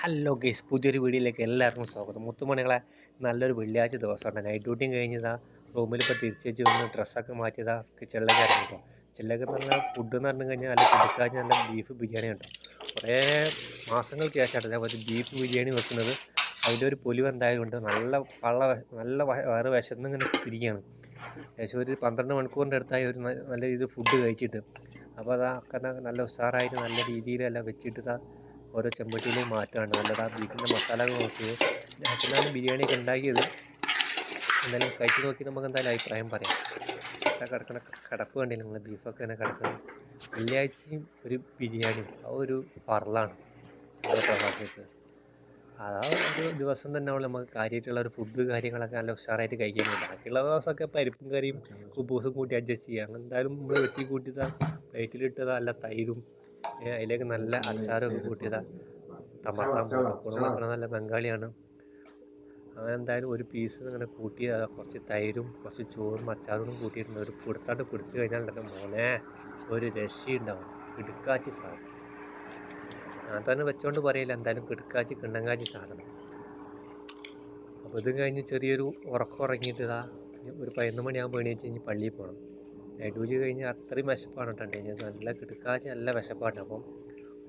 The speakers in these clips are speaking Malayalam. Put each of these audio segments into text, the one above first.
ഹലോ ഗൈസ്, പുതിയൊരു വീഡിയോയിലേക്ക് എല്ലാവർക്കും സ്വാഗതം. മുത്തുമണികളെ, നല്ലൊരു വെള്ളിയാഴ്ച ദിവസമാണ്. നൈറ്റ് ഡ്യൂട്ടിയും കഴിഞ്ഞതാ റൂമിൽ ഇപ്പോൾ തിരിച്ചു വെച്ച് വന്ന് ഡ്രസ്സൊക്കെ മാറ്റിയതാ കിച്ചണിലേക്ക് ഇറങ്ങിട്ടോ. കിച്ചണിലേക്ക് എന്ന് പറഞ്ഞാൽ ഫുഡ് എന്ന് പറഞ്ഞു കഴിഞ്ഞാൽ നല്ല കിടക്കാച്ച നല്ല ബീഫ് ബിരിയാണി ഉണ്ടോ. കുറേ മാസങ്ങൾക്ക് ശേഷമായിട്ട് ഞാൻ ഒരു ബീഫ് ബിരിയാണി വെക്കുന്നത്. അതിൻ്റെ ഒരു പൊലിവ് എന്തായാലും ഉണ്ട്. നല്ല വയറ് വിശന്നിങ്ങനെ തിരിക്കുകയാണ്. ഏകദേശം ഒരു 12 മണിക്കൂറിൻ്റെ അടുത്തായി ഒരു നല്ല രീതിയിൽ ഫുഡ് കഴിച്ചിട്ട്. അപ്പോൾ അതാ നല്ല ഉഷാറായിട്ട് നല്ല രീതിയിലെല്ലാം വെച്ചിട്ട് ഓരോ ചെമ്പട്ടിയിലേക്ക് മാറ്റുകയാണ്. നല്ലതാ ബീഫിൻ്റെ മസാല നോക്കിയത് അച്ഛനാണ് ബിരിയാണിയൊക്കെ ഉണ്ടാക്കിയത്. എന്തായാലും കഴിച്ച് നോക്കി നമുക്ക് എന്തായാലും അഭിപ്രായം പറയാം. കിടക്കണ കിടപ്പ് കണ്ടില്ല നിങ്ങൾ, ബീഫൊക്കെ തന്നെ കിടക്കുന്നത്. വെള്ളിയാഴ്ചയും ഒരു ബിരിയാണിയും ആ ഒരു ഫറലാണ് നമ്മുടെ പ്രവാസിക്ക്. അതാ ഒരു ദിവസം തന്നെ നമുക്ക് കാര്യമായിട്ടുള്ള ഒരു ഫുഡ് കാര്യങ്ങളൊക്കെ നല്ല ഉഷാറായിട്ട് കഴിക്കാൻ പറ്റും. ബാക്കിയുള്ള ദിവസമൊക്കെ പരിപ്പും കറിയും കുബൂസും കൂട്ടി അഡ്ജസ്റ്റ് ചെയ്യുക. അങ്ങനെ എന്തായാലും നമ്മൾ വെട്ടി കൂട്ടിയതാ പ്ലേറ്റിലിട്ടതാ നല്ല തൈരും അതിലേക്ക് നല്ല അച്ചാറൊക്കെ കൂട്ടിയതാ. തമർത്താൻ പോകട്ടോ, കൂടെ വെക്കണ നല്ല ബംഗാളിയാണ്. അങ്ങനെ എന്തായാലും ഒരു പീസ് ഇങ്ങനെ കൂട്ടി കുറച്ച് തൈരും കുറച്ച് ചോറും അച്ചാറും കൂട്ടിയിട്ടുണ്ട്. ഒരു കൊടുത്താണ്ട് പിടിച്ചു കഴിഞ്ഞാൽ ഉണ്ടല്ലോ മോനെ, ഒരു രക്ഷയുണ്ടാവും. കിടുക്കാച്ചി സാധനം. ഞാൻ തന്നെ വെച്ചോണ്ട് പറയില്ല, എന്തായാലും കിടുക്കാച്ചി കിണ്ണങ്കാച്ചി സാധനം. അപ്പോൾ ഇത് കഴിഞ്ഞ് ചെറിയൊരു ഉറക്കം ഉറങ്ങിയിട്ട് ഒരു 11 മണിയാകുമ്പോൾ എണീച്ച് കഴിഞ്ഞ് പള്ളിയിൽ പോകണം. നൈറ്റ് ഡ്യൂട്ടി കഴിഞ്ഞ് അത്രയും വിശപ്പാണ് കേട്ടോ കഴിഞ്ഞത്. നല്ല കിടുക്കാച്ചി നല്ല വിശപ്പാണ്. അപ്പം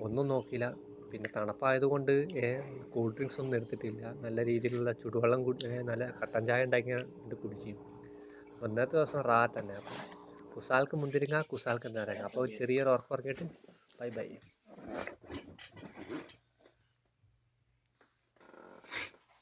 ഒന്നും നോക്കിയില്ല. പിന്നെ തണുപ്പായതുകൊണ്ട് കൂൾ ഡ്രിങ്ക്സ് ഒന്നും എടുത്തിട്ടില്ല. നല്ല രീതിയിലുള്ള ചുടുവെള്ളം നല്ല കട്ടൻ ചായ ഉണ്ടാക്കിയിട്ട് കുടിച്ചു. ഒന്നത്തെ ദിവസം തന്നെ. അപ്പം കുസാൽക്ക് മുന്തിരിങ്ങ കുസാൽക്ക് നാരങ്ങ. അപ്പോൾ ചെറിയൊരു ഉറക്കം ഉറങ്ങിയിട്ട് ബൈ ബൈ.